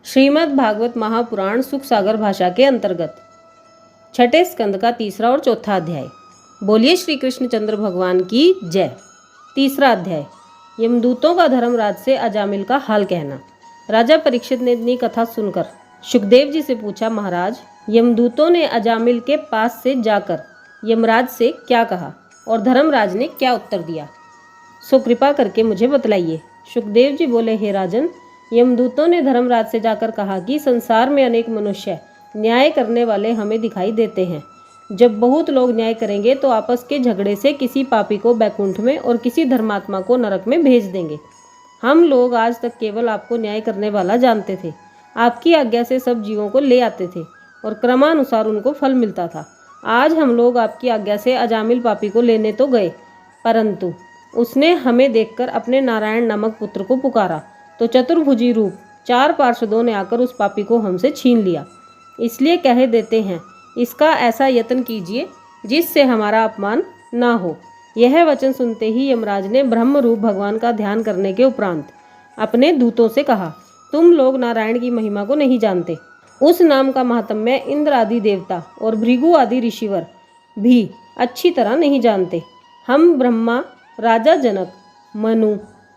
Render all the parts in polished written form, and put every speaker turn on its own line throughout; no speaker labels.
श्रीमद् भागवत महापुराण सुख सागर भाषा के अंतर्गत छठे स्कंद का तीसरा और चौथा अध्याय। बोलिए श्री कृष्णचंद्र भगवान की जय। तीसरा अध्याय, यमदूतों का धर्मराज से अजामिल का हाल कहना। राजा परीक्षित ने इतनी कथा सुनकर सुखदेव जी से पूछा, महाराज, यमदूतों ने अजामिल के पास से जाकर यमराज से क्या कहा और धर्मराज ने क्या उत्तर दिया, सो कृपा करके मुझे बतलाइए। सुखदेव जी बोले, हे राजन, यमदूतों ने धर्मराज से जाकर कहा कि संसार में अनेक मनुष्य न्याय करने वाले हमें दिखाई देते हैं। जब बहुत लोग न्याय करेंगे तो आपस के झगड़े से किसी पापी को बैकुंठ में और किसी धर्मात्मा को नरक में भेज देंगे। हम लोग आज तक केवल आपको न्याय करने वाला जानते थे। आपकी आज्ञा से सब जीवों को ले आते थे और क्रमानुसार उनको फल मिलता था। आज हम लोग आपकी आज्ञा से अजामिल पापी को लेने तो गए, परंतु उसने हमें देखकर अपने नारायण नामक पुत्र को पुकारा तो चतुर्भुजी रूप 4 पार्षदों ने आकर उस पापी को हमसे छीन लिया। इसलिए कह देते हैं, इसका ऐसा यत्न कीजिए जिससे हमारा अपमान ना हो। यह वचन सुनते ही यमराज ने ब्रह्म रूप भगवान का ध्यान करने के उपरांत अपने दूतों से कहा, तुम लोग नारायण की महिमा को नहीं जानते। उस नाम का महात्म्य इंद्र आदि देवता और भृगु आदि ऋषिवर भी अच्छी तरह नहीं जानते। हम ब्रह्मा, राजा जनक, मनु,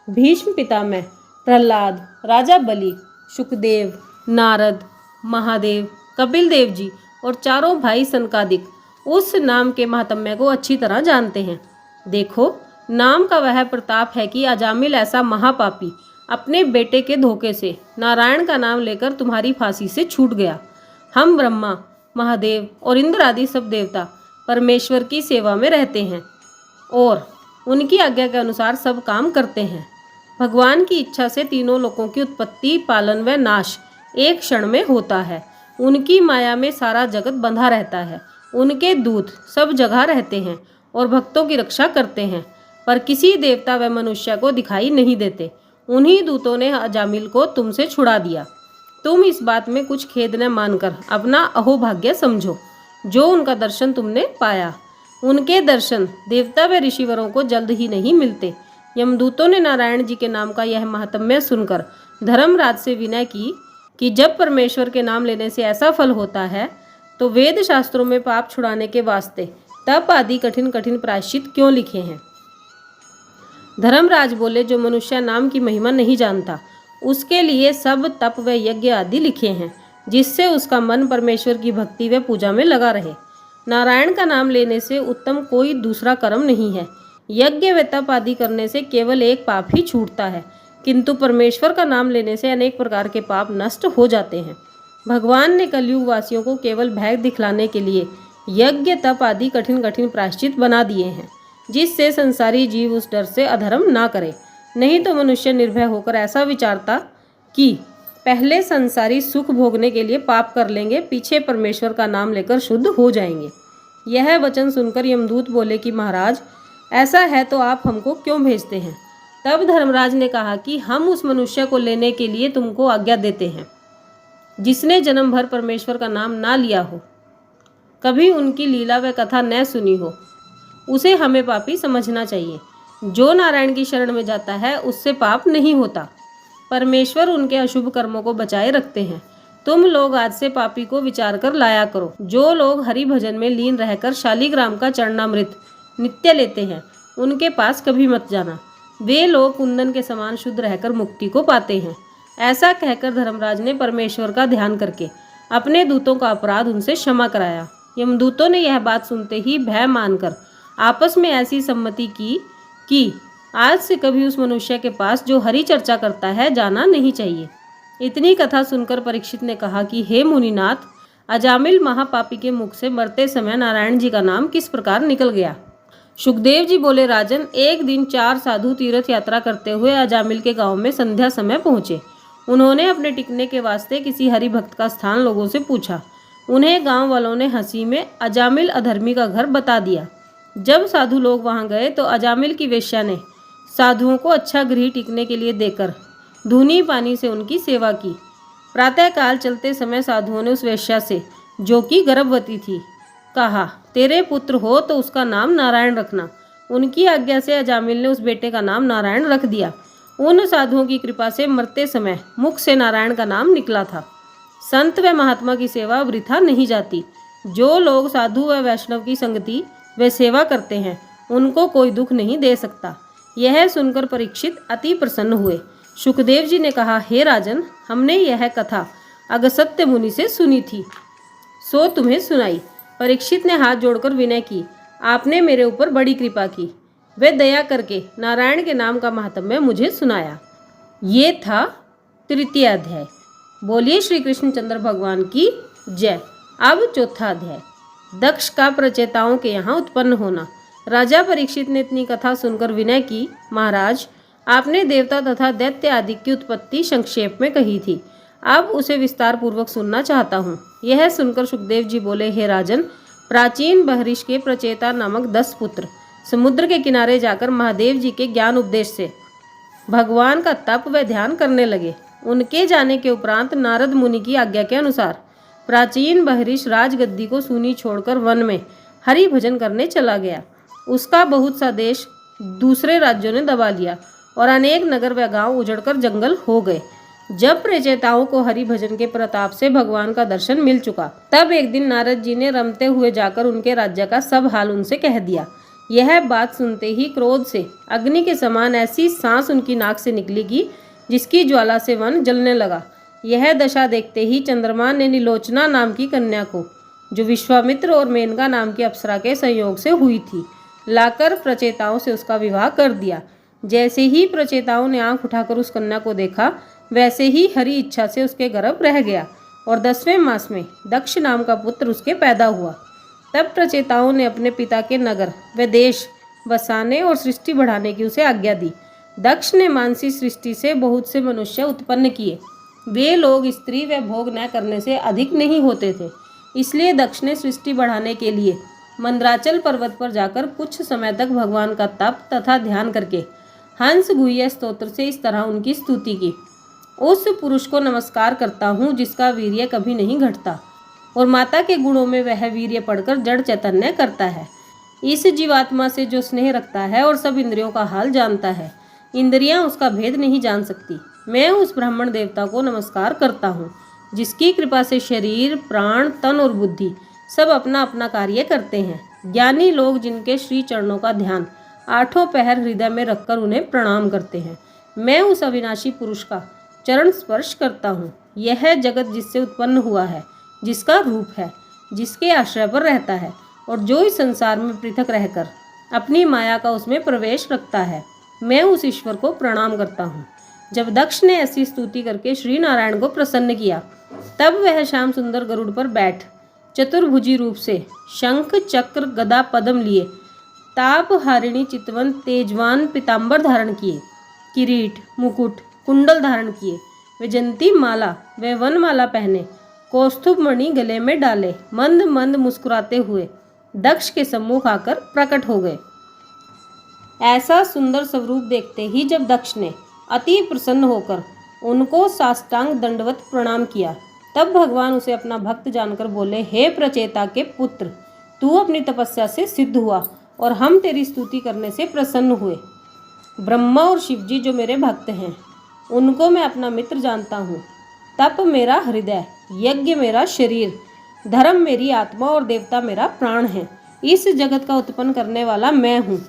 भीष्म पितामह, प्रहलाद, राजा बलि, सुखदेव, नारद, महादेव, कपिल देव जी और चारों भाई सनकादिक उस नाम के महात्म्य को अच्छी तरह जानते हैं। देखो, नाम का वह प्रताप है कि अजामिल ऐसा महापापी अपने बेटे के धोखे से नारायण का नाम लेकर तुम्हारी फांसी से छूट गया। हम ब्रह्मा, महादेव और इंद्र आदि सब देवता परमेश्वर की सेवा में रहते हैं और उनकी आज्ञा के अनुसार सब काम करते हैं। भगवान की इच्छा से तीनों लोकों की उत्पत्ति, पालन व नाश एक क्षण में होता है। उनकी माया में सारा जगत बंधा रहता है। उनके दूत सब जगह रहते हैं और भक्तों की रक्षा करते हैं, पर किसी देवता व मनुष्य को दिखाई नहीं देते। उन्हीं दूतों ने अजामिल को तुमसे छुड़ा दिया। तुम इस बात में कुछ खेद न मानकर अपना अहोभाग्य समझो जो उनका दर्शन तुमने पाया। उनके दर्शन देवता व ऋषिवरों को जल्द ही नहीं मिलते। यमदूतों ने नारायण जी के नाम का यह महात्म्य सुनकर धर्मराज से विनय की कि जब परमेश्वर के नाम लेने से ऐसा फल होता है तो वेद शास्त्रों में पाप छुड़ाने के वास्ते तप आदि कठिन कठिन प्रायश्चित क्यों लिखे हैं। धर्मराज बोले, जो मनुष्य नाम की महिमा नहीं जानता उसके लिए सब तप व यज्ञ आदि लिखे हैं, जिससे उसका मन परमेश्वर की भक्ति व पूजा में लगा रहे। नारायण का नाम लेने से उत्तम कोई दूसरा कर्म नहीं है। यज्ञ व तप आदि करने से केवल एक पाप ही छूटता है, किंतु परमेश्वर का नाम लेने से अनेक प्रकार के पाप नष्ट हो जाते हैं। भगवान ने कलयुग वासियों को केवल भय दिखलाने के लिए यज्ञ तप आदि कठिन कठिन प्रायश्चित बना दिए हैं, जिससे संसारी जीव उस डर से अधर्म ना करे। नहीं तो मनुष्य निर्भय होकर ऐसा विचारता कि पहले संसारी सुख भोगने के लिए पाप कर लेंगे, पीछे परमेश्वर का नाम लेकर शुद्ध हो जाएंगे। यह वचन सुनकर यमदूत बोले कि महाराज, ऐसा है तो आप हमको क्यों भेजते हैं। तब धर्मराज ने कहा कि हम उस मनुष्य को लेने के लिए तुमको आज्ञा देते हैं जिसने जन्म भर परमेश्वर का नाम ना लिया हो, कभी उनकी लीला व कथा न सुनी हो, उसे हमें पापी समझना चाहिए। जो नारायण की शरण में जाता है उससे पाप नहीं होता। परमेश्वर उनके अशुभ कर्मों को बचाए रखते हैं। तुम लोग आज से पापी को विचार कर लाया करो। जो लोग हरि भजन में लीन रहकर शालिग्राम का चरणामृत नित्य लेते हैं, उनके पास कभी मत जाना। वे लोग कुंदन के समान शुद्ध रहकर मुक्ति को पाते हैं। ऐसा कहकर धर्मराज ने परमेश्वर का ध्यान करके अपने दूतों का अपराध उनसे क्षमा कराया। यमदूतों ने यह बात सुनते ही भय मानकर आपस में ऐसी सम्मति की कि आज से कभी उस मनुष्य के पास जो हरि चर्चा करता है जाना नहीं चाहिए। इतनी कथा सुनकर परीक्षित ने कहा कि हे मुनिनाथ, अजामिल महापापी के मुख से मरते समय नारायण जी का नाम किस प्रकार निकल गया। सुखदेव जी बोले, राजन, एक दिन 4 साधु तीर्थ यात्रा करते हुए अजामिल के गांव में संध्या समय पहुंचे। उन्होंने अपने टिकने के वास्ते किसी हरि भक्त का स्थान लोगों से पूछा। उन्हें गांव वालों ने हंसी में अजामिल अधर्मी का घर बता दिया। जब साधु लोग वहां गए तो अजामिल की वेश्या ने साधुओं को अच्छा गृह टिकने के लिए देकर धूनी पानी से उनकी सेवा की। प्रातःकाल चलते समय साधुओं ने उस वेश्या से, जो कि गर्भवती थी, कहा, तेरे पुत्र हो तो उसका नाम नारायण रखना। उनकी आज्ञा से अजामिल ने उस बेटे का नाम नारायण रख दिया। उन साधुओं की कृपा से मरते समय मुख से नारायण का नाम निकला था। संत व महात्मा की सेवा वृथा नहीं जाती। जो लोग साधु व वैष्णव की संगति व सेवा करते हैं उनको कोई दुख नहीं दे सकता। यह सुनकर परीक्षित अति प्रसन्न हुए। सुखदेव जी ने कहा, हे राजन, हमने यह कथा अगस्त्य मुनि से सुनी थी, सो तुम्हें सुनाई। परीक्षित ने हाथ जोड़कर विनय की, आपने मेरे ऊपर बड़ी कृपा की। वे दया करके नारायण के नाम का महात्म्य मुझे सुनाया। ये था तृतीय अध्याय। बोलिए श्री कृष्णचंद्र भगवान की जय। अब चौथा अध्याय, दक्ष का प्रचेताओं के यहाँ उत्पन्न होना। राजा परीक्षित ने इतनी कथा सुनकर विनय की, महाराज, आपने देवता तथा दैत्य आदि की उत्पत्ति संक्षेप में कही थी, अब उसे विस्तार पूर्वक सुनना चाहता हूँ। यह सुनकर सुखदेव जी बोले, हे राजन, प्राचीन बहरिश के प्रचेता नामक 10 पुत्र समुद्र के किनारे जाकर महादेव जी के ज्ञान उपदेश से भगवान का तप व ध्यान करने लगे। उनके जाने के उपरांत नारद मुनि की आज्ञा के अनुसार प्राचीन बहरिश राजगद्दी को सूनी छोड़कर वन में हरि भजन करने चला गया। उसका बहुत सा देश दूसरे राज्यों ने दबा लिया और अनेक नगर व गांव उजड़कर जंगल हो गए। जब प्रचेताओं को हरि भजन के प्रताप से भगवान का दर्शन मिल चुका, तब एक दिन नारद जी ने रमते हुए जाकर उनके राज्य का सब हाल उनसे कह दिया। यह बात सुनते ही क्रोध से अग्नि के समान ऐसी सांस उनकी नाक से निकली कि जिसकी ज्वाला से वन जलने लगा। यह दशा देखते ही चंद्रमा ने नीलोचना नाम की कन्या को, जो विश्वामित्र और मेनका नाम की अप्सरा के संयोग से हुई थी, लाकर प्रचेताओं से उसका विवाह कर दिया। जैसे ही प्रचेताओं ने आंख उठाकर उस कन्या को देखा, वैसे ही हरि इच्छा से उसके गर्भ रह गया और 10वें मास में दक्ष नाम का पुत्र उसके पैदा हुआ। तब प्रचेताओं ने अपने पिता के नगर व देश बसाने और सृष्टि बढ़ाने की उसे आज्ञा दी। दक्ष ने मानसी सृष्टि से बहुत से मनुष्य उत्पन्न किए। वे लोग स्त्री व भोग न करने से अधिक नहीं होते थे। इसलिए दक्ष ने सृष्टि बढ़ाने के लिए मंद्राचल पर्वत पर जाकर कुछ समय तक भगवान का तप तथा ध्यान करके हंस गुह्य स्तोत्र से इस तरह उनकी स्तुति की, उस पुरुष को नमस्कार करता हूँ जिसका वीर्य कभी नहीं घटता और माता के गुणों में वह वीर्य पढ़कर जड़ चैतन्य करता है। इस जीवात्मा से जो स्नेह रखता है और सब इंद्रियों का हाल जानता है, इंद्रियां उसका भेद नहीं जान सकती। मैं उस ब्राह्मण देवता को नमस्कार करता हूँ जिसकी कृपा से शरीर, प्राण, तन और बुद्धि सब अपना अपना कार्य करते हैं। ज्ञानी लोग जिनके श्री चरणों का ध्यान 8 पहर हृदय में रखकर उन्हें प्रणाम करते हैं। मैं उस अविनाशी पुरुष का चरण स्पर्श करता हूँ। यह जगत जिससे उत्पन्न हुआ है, जिसका रूप है, जिसके आश्रय पर रहता है और जो इस संसार में पृथक रहकर अपनी माया का उसमें प्रवेश रखता है, मैं उस ईश्वर को प्रणाम करता हूँ। जब दक्ष ने ऐसी स्तुति करके श्री नारायण को प्रसन्न किया, तब वह श्याम सुंदर गरुड़ पर बैठ चतुर्भुजी रूप से शंख, चक्र, गदा, पद्म लिए ताप हारिणी चितवन तेजवान पीताम्बर धारण किए, किरीट, मुकुट, कुंडल धारण किए, वैजंती माला व वनमाला पहने, कौस्तुभ मणि गले में डाले, मंद मंद मुस्कुराते हुए दक्ष के सम्मुख आकर प्रकट हो गए। ऐसा सुंदर स्वरूप देखते ही जब दक्ष ने अति प्रसन्न होकर उनको साष्टांग दंडवत प्रणाम किया, तब भगवान उसे अपना भक्त जानकर बोले, हे प्रचेता के पुत्र, तू अपनी तपस्या से सिद्ध हुआ और हम तेरी स्तुति करने से प्रसन्न हुए। ब्रह्मा और शिव जी जो मेरे भक्त हैं, उनको मैं अपना मित्र जानता हूँ। तप मेरा हृदय, यज्ञ मेरा शरीर, धर्म मेरी आत्मा और देवता मेरा प्राण है। इस जगत का उत्पन्न करने वाला मैं हूँ।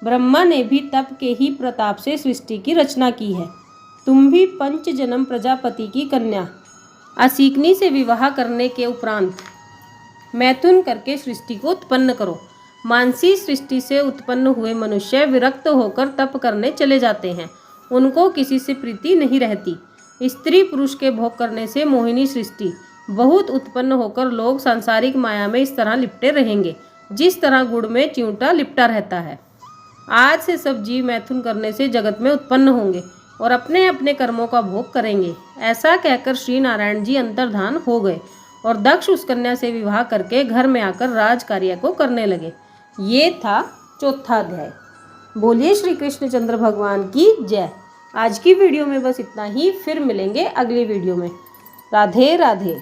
ब्रह्मा ने भी तप के ही प्रताप से सृष्टि की रचना की है। तुम भी 5 जन्म प्रजापति की कन्या असीकनी से विवाह करने के उपरांत मैथुन करके सृष्टि को उत्पन्न करो। मानसी सृष्टि से उत्पन्न हुए मनुष्य विरक्त होकर तप करने चले जाते हैं। उनको किसी से प्रीति नहीं रहती। स्त्री पुरुष के भोग करने से मोहिनी सृष्टि बहुत उत्पन्न होकर लोग सांसारिक माया में इस तरह लिपटे रहेंगे जिस तरह गुड़ में चिमटा लिपटा रहता है। आज से सब जीव मैथुन करने से जगत में उत्पन्न होंगे और अपने अपने कर्मों का भोग करेंगे। ऐसा कहकर श्री नारायण जी अंतर्धान हो गए और दक्ष उस कन्या से विवाह करके घर में आकर राज कार्य को करने लगे। ये था चौथा अध्याय। बोलिए श्री कृष्णचंद्र भगवान की जय। आज की वीडियो में बस इतना ही, फिर मिलेंगे अगली वीडियो में। राधे राधे।